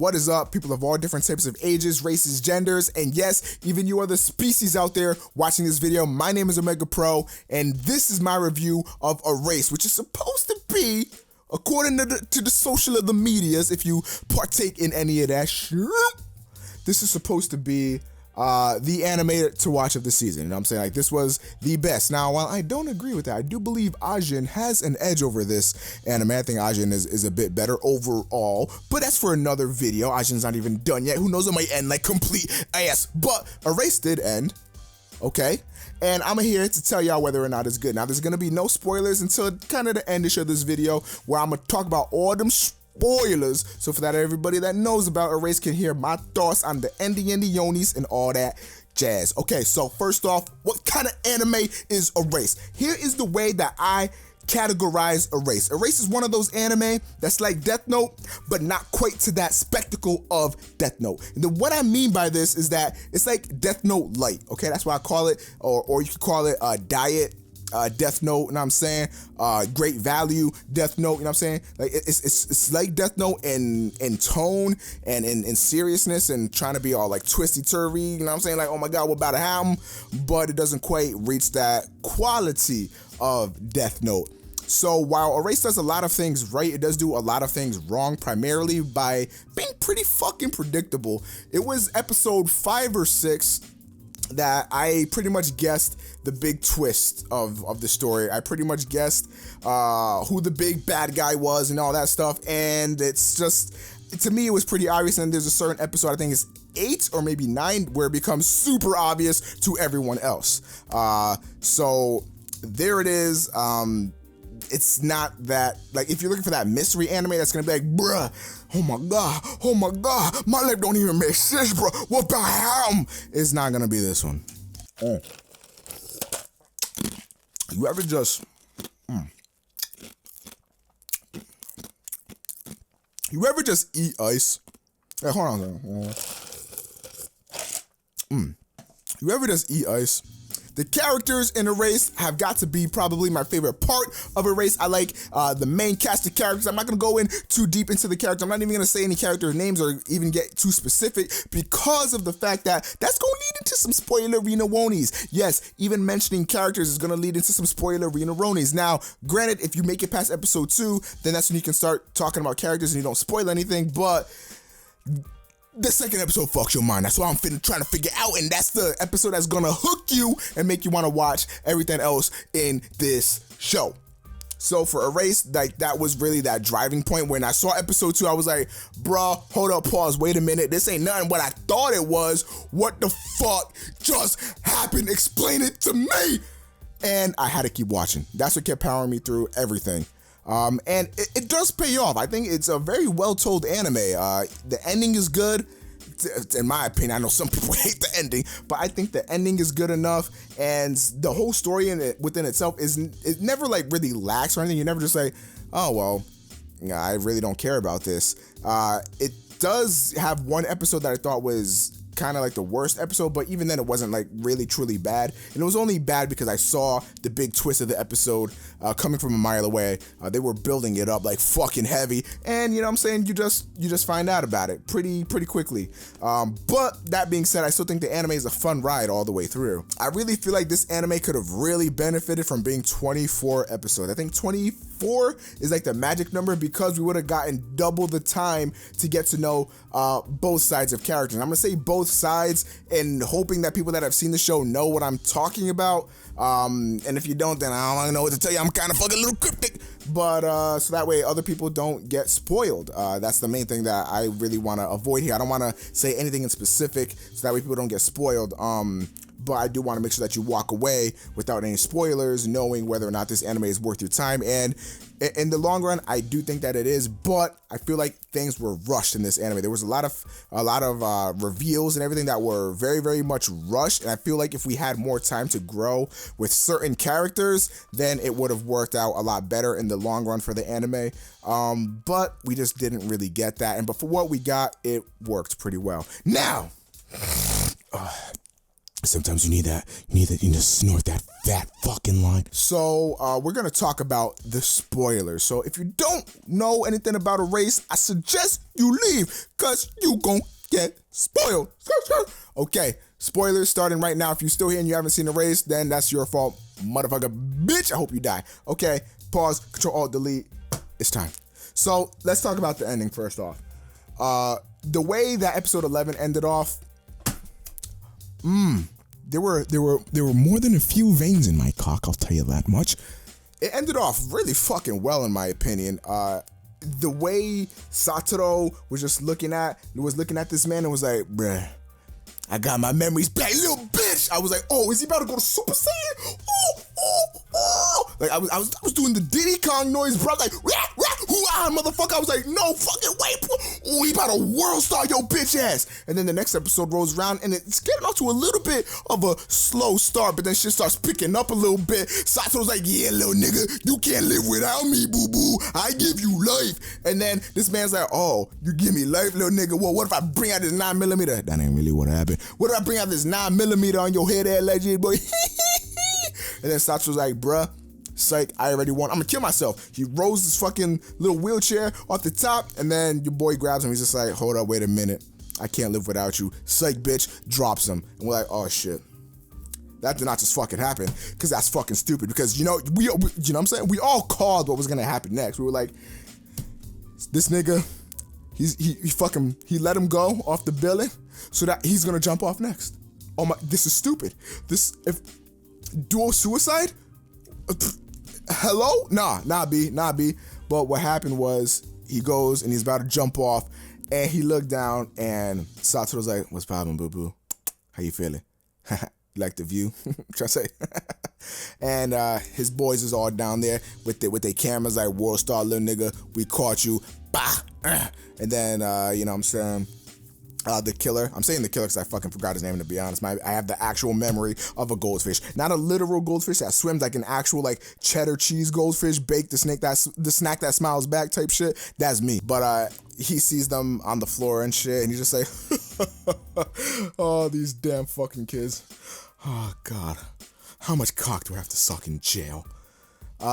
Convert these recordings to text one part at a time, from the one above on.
What is up, people of all different types of ages, races, genders, and yes, even you other species out there watching this video. My name is Omega Pro, and this is my review of Erased, which is supposed to be, according to the social of the medias, if you partake in any of that shit, this is supposed to be the anime to watch of the season. You know what I'm saying? Like, this was the best. Now, while I don't agree with that, I do believe Ajin has an edge over this anime. I think Ajin is a bit better overall, but that's for another video. Ajin's not even done yet. Who knows, it might end like complete ass, but Erased did end, okay? And I'm here to tell y'all whether or not it's good. Now, there's gonna be no spoilers until kind of the end of this video, where I'm gonna talk about all them spoilers, so for that, everybody that knows about Erased can hear my thoughts on the ending and the yonis and all that jazz. Okay, so first off, what kind of anime is Erased? Here is the way that I categorize Erased. Erased is one of those anime that's like Death Note, but not quite to that spectacle of Death Note. And then what I mean by this is that it's like Death Note light, okay? That's why I call it, or you could call it diet Death Note, you know what I'm saying? Great value Death Note, you know what I'm saying? Like, it's like Death Note in tone and in seriousness, and trying to be all like twisty-turvy, you know what I'm saying? Like, oh my God, what about to happen? But it doesn't quite reach that quality of Death Note. So while Erased does a lot of things right, it does do a lot of things wrong, primarily by being pretty fucking predictable. It was episode 5 or 6 that I pretty much guessed the big twist of the story. I pretty much guessed who the big bad guy was and all that stuff, and it's just, to me, it was pretty obvious. And there's a certain episode, I think it's 8 or maybe 9, where it becomes super obvious to everyone else. So there it is. It's not that, like, if you're looking for that mystery anime that's gonna be like, bruh, oh my god, my life don't even make sense, bro, what the hell? It's not gonna be this one. You ever just, you ever just eat ice? Hey, hold on a second. You ever just eat ice? The characters in Erased have got to be probably my favorite part of Erased. I like the main cast of characters. I'm not going to go in too deep into the character. I'm not even going to say any character names or even get too specific, because of the fact that that's going to lead into some spoiler-rino-wonies. Yes, even mentioning characters is going to lead into some spoiler-rino-wonies. Now, granted, if you make it past episode 2, then that's when you can start talking about characters and you don't spoil anything, but the second episode fucks your mind. That's what I'm trying to figure out, and that's the episode that's gonna hook you and make you want to watch everything else in this show. So for Erased, like, that was really that driving point. When I saw episode 2, I was like, bruh, hold up, pause, wait a minute. This ain't nothing what I thought it was. What the fuck just happened? Explain it to me. And I had to keep watching. That's what kept powering me through everything. And it does pay off. I think it's a very well-told anime. The ending is good, in my opinion. I know some people hate the ending, but I think the ending is good enough, and the whole story within itself it never like really lacks or anything. You never just say, oh well, I really don't care about this. It does have one episode that I thought was kind of like the worst episode, but even then it wasn't like really truly bad, and it was only bad because I saw the big twist of the episode coming from a mile away. They were building it up like fucking heavy, and you know what I'm saying, you just find out about it pretty quickly. But that being said, I still think the anime is a fun ride all the way through. I really feel like this anime could have really benefited from being 24 episodes. I think 24 is like the magic number, because we would have gotten double the time to get to know both sides of characters. I'm gonna say both sides, and hoping that people that have seen the show know what I'm talking about. And if you don't, then I don't know what to tell you. I'm kind of fucking a little cryptic, but so that way other people don't get spoiled. That's the main thing that I really want to avoid here. I don't want to say anything in specific, so that way people don't get spoiled. But I do want to make sure that you walk away without any spoilers, knowing whether or not this anime is worth your time. And in the long run, I do think that it is, but I feel like things were rushed in this anime. There was a lot of reveals and everything that were very much rushed, and I feel like if we had more time to grow with certain characters, then it would have worked out a lot better in the long run for the anime. But we just didn't really get that, but for what we got, it worked pretty well. Now, Sometimes you need that. You need to snort that fat fucking line. So we're gonna talk about the spoilers. So if you don't know anything about Erased, I suggest you leave, cause you gon' get spoiled. Okay, spoilers starting right now. If you're still here and you haven't seen Erased, then that's your fault, motherfucker, bitch. I hope you die. Okay, pause, Control Alt Delete. It's time. So let's talk about the ending first off. The way that episode 11 ended off. There were more than a few veins in my cock, I'll tell you that much. It ended off really fucking well, in my opinion. The way Satoru was just looking at this man and was like, bruh, I got my memories back, little bitch. I was like, oh, is he about to go to Super Saiyan? Oh. Like I was doing the Diddy Kong noise, bro. Like, motherfucker. I was like, no fucking wait. Oh, he about to world star your bitch ass. And then the next episode rolls around and it's getting off to a little bit of a slow start, but then shit starts picking up a little bit. Satoru's like, yeah, little nigga, you can't live without me, boo boo. I give you life. And then this man's like, oh, you give me life, little nigga. Well, what if I bring out this 9mm? That ain't really what happened. What if I bring out this 9mm on your head, that legend, boy? And then Satoru's like, bruh, psych, I already won. I'm gonna kill myself. He rolls this fucking little wheelchair off the top, and then your boy grabs him. He's just like, hold up, wait a minute. I can't live without you. Psych, bitch, drops him. And we're like, oh shit. That did not just fucking happen, because that's fucking stupid. Because, you know what I'm saying? We all called what was gonna happen next. We were like, this nigga, he let him go off the building so that he's gonna jump off next. Oh my, this is stupid. Dual suicide? Hello? Nah, B. But what happened was he goes and he's about to jump off and he looked down and Satoru's like, what's poppin', boo-boo? How you feeling? You like the view? Try to say. And his boys is all down there with their cameras like, world star, little nigga, we caught you. Bah! And then, you know what I'm saying? The killer. I'm saying the killer because I fucking forgot his name, to be honest. I have the actual memory of a goldfish. Not a literal goldfish that swims, like an actual like cheddar cheese goldfish baked, the snack that smiles back type shit. That's me. But he sees them on the floor and shit, and he's just like, oh, these damn fucking kids. Oh God. How much cock do I have to suck in jail?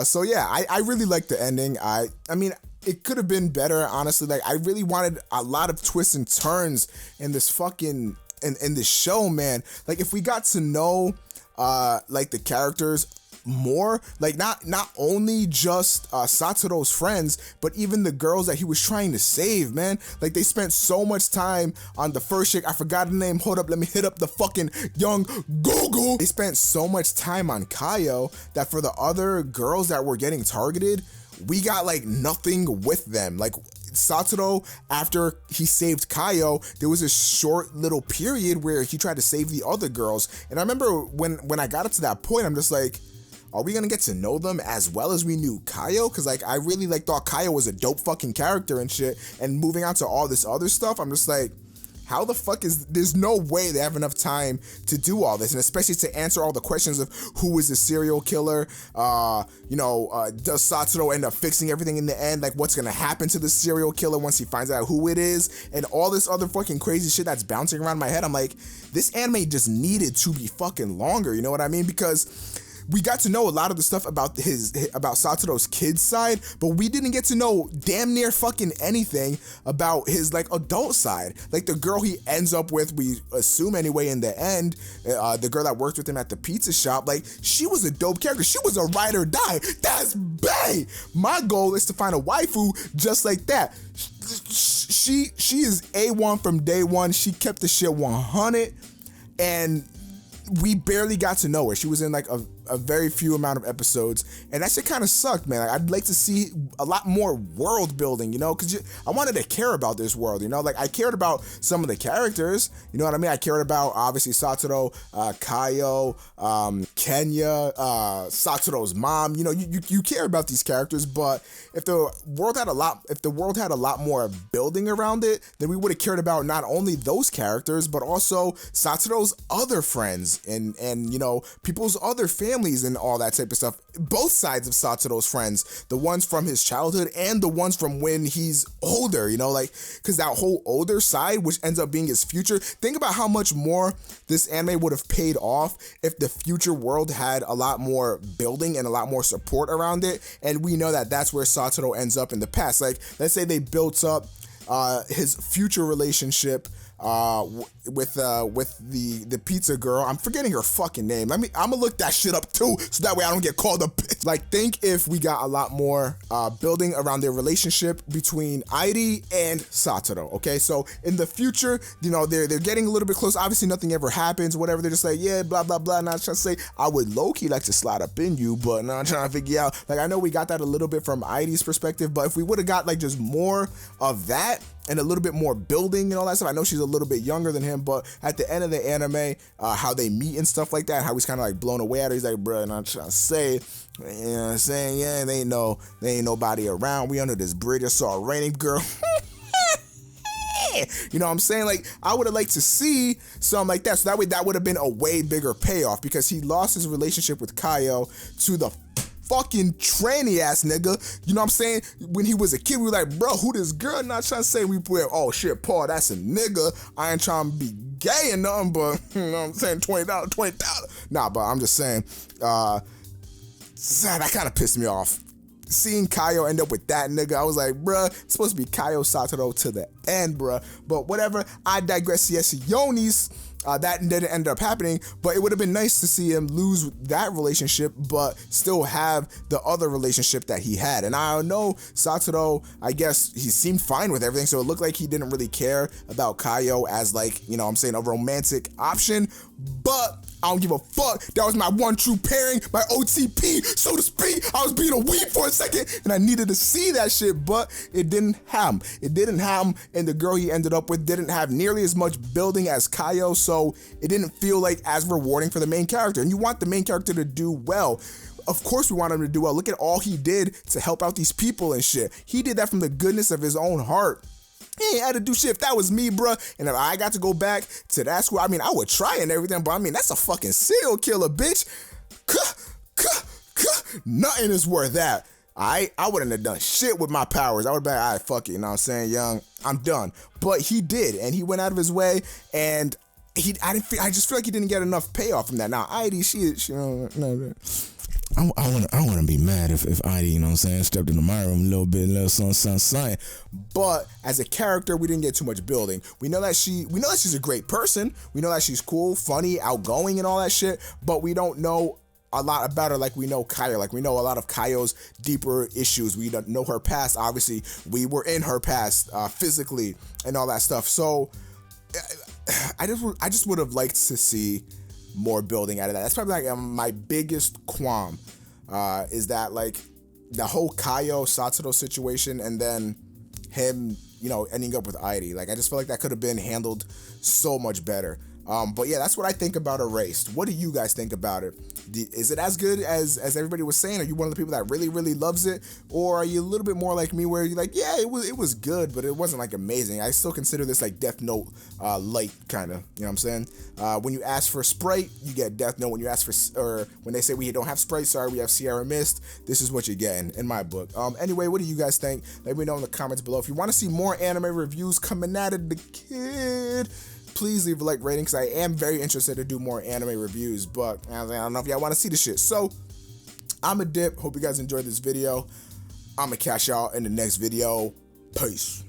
So yeah, I really like the ending. I mean, it could have been better, honestly. Like, I really wanted a lot of twists and turns in this fucking, in this show, man. Like, if we got to know, like, the characters more, like, not only just Satoru's friends, but even the girls that he was trying to save, man. Like, they spent so much time on the first chick. I forgot the name. Hold up, let me hit up the fucking young Google. They spent so much time on Kaio that for the other girls that were getting targeted, we got like nothing with them. Like, Satoru, after he saved Kaio, there was a short little period where he tried to save the other girls. And I remember when I got up to that point, I'm just like, are we gonna get to know them as well as we knew Kaio? Because like, I really like thought Kaio was a dope fucking character and shit. And moving on to all this other stuff, I'm just like, how the fuck there's no way they have enough time to do all this, and especially to answer all the questions of who is the serial killer, does Satoru end up fixing everything in the end, like what's gonna happen to the serial killer once he finds out who it is, and all this other fucking crazy shit that's bouncing around my head. I'm like, this anime just needed to be fucking longer, you know what I mean? Because we got to know a lot of the stuff about Satoru's kid's side, but we didn't get to know damn near fucking anything about his like adult side. Like the girl he ends up with, we assume anyway in the end, the girl that worked with him at the pizza shop, like she was a dope character. She was a ride or die. That's bae. My goal is to find a waifu just like that. She is A1 from day one. She kept the shit 100, and we barely got to know her. She was in like a very few amount of episodes, and that shit kind of sucked, man. Like, I'd like to see a lot more world building, you know, because I wanted to care about this world, you know. Like, I cared about some of the characters, you know what I mean? I cared about obviously Satoru, Kaio, Kenya, Satoru's mom. You know, you care about these characters, but if the world had a lot more building around it, then we would have cared about not only those characters but also Satoru's other friends and you know, people's other family families and all that type of stuff. Both sides of Satoru's friends, the ones from his childhood and the ones from when he's older, you know, like, because that whole older side, which ends up being his future, think about how much more this anime would have paid off if the future world had a lot more building and a lot more support around it. And we know that that's where Satoru ends up in the past. Like, let's say they built up his future relationship with the pizza girl. I'm forgetting her fucking name. I'm gonna look that shit up too, so that way I don't get called a bitch. Like, think if we got a lot more building around their relationship between Airi and Satoru. Okay, so in the future, you know, they're getting a little bit close. Obviously, nothing ever happens, whatever. They're just like, yeah, blah blah blah. Not trying to say I would low key like to slide up in you, but not trying to figure out. Like, I know we got that a little bit from Airi's perspective, but if we would have got like just more of that and a little bit more building and all that stuff. I know she's a little bit younger than him, but at the end of the anime, how they meet and stuff like that, how he's kind of like blown away at her. He's like, bro, and I'm trying to say, you know what I'm saying? Yeah, they ain't nobody around. We under this bridge. I saw it raining, girl. You know what I'm saying? Like, I would have liked to see something like that. So that way, that would have been a way bigger payoff, because he lost his relationship with Kaio to the fucking tranny ass nigga. You know what I'm saying? When he was a kid, we were like, bro, who this girl? Not trying to say we put, oh shit, Paul, that's a nigga. I ain't trying to be gay or nothing, but you know what I'm saying? $20. Nah, but I'm just saying, that kind of pissed me off. Seeing Kaio end up with that nigga, I was like, bruh, it's supposed to be Kaio Satoru to the end, bruh. But whatever, I digress. Yes, Yonis. That didn't end up happening, but it would have been nice to see him lose that relationship, but still have the other relationship that he had. And I know Satoru, I guess he seemed fine with everything, so it looked like he didn't really care about Kaio as, like, you know what I'm saying, a romantic option, but I don't give a fuck. That was my one true pairing, my OTP, so to speak. I was being a weeb for a second, and I needed to see that shit, but it didn't happen. It didn't happen, and the girl he ended up with didn't have nearly as much building as Kaio, so it didn't feel like as rewarding for the main character. And you want the main character to do well. Of course we want him to do well. Look at all he did to help out these people and shit. He did that from the goodness of his own heart. He ain't had to do shit. If that was me, bruh, and if I got to go back to that school, I mean, I would try and everything, but I mean, that's a fucking serial killer, bitch. Nothing is worth that. I wouldn't have done shit with my powers. I would have been, all right, fuck it, you know what I'm saying, young, I'm done. But he did, and he went out of his way, and I just feel like he didn't get enough payoff from that. Now, Heidi, she I want to be mad if Heidi, you know what I'm saying, stepped into my room a little bit, little something. But as a character, we didn't get too much building. We know that she's a great person. We know that she's cool, funny, outgoing, and all that shit. But we don't know a lot about her like we know Kaio. Like, we know a lot of Kaio's deeper issues. We don't know her past. Obviously, we were in her past physically and all that stuff. So I just would have liked to see more building out of that. That's probably like my biggest qualm, is that, like, the whole Kaio Satoru situation, and then him, you know, ending up with Airi. Like, I just feel like that could have been handled so much better. But yeah, that's what I think about Erased. What do you guys think about it? Is it as good as everybody was saying? Are you one of the people that really, really loves it? Or are you a little bit more like me, where you're like, yeah, it was good, but it wasn't like amazing. I still consider this like Death Note light, kind of, you know what I'm saying? When you ask for Sprite, you get Death Note. When you ask for, or when they say we don't have Sprite, sorry, we have Sierra Mist, this is what you're getting in my book. Anyway, what do you guys think? Let me know in the comments below. If you want to see more anime reviews coming at it, the kid, please leave a like rating, because I am very interested to do more anime reviews, but I don't know if y'all want to see the shit. So I'm a dip. Hope you guys enjoyed this video. I'm gonna catch y'all in the next video. Peace.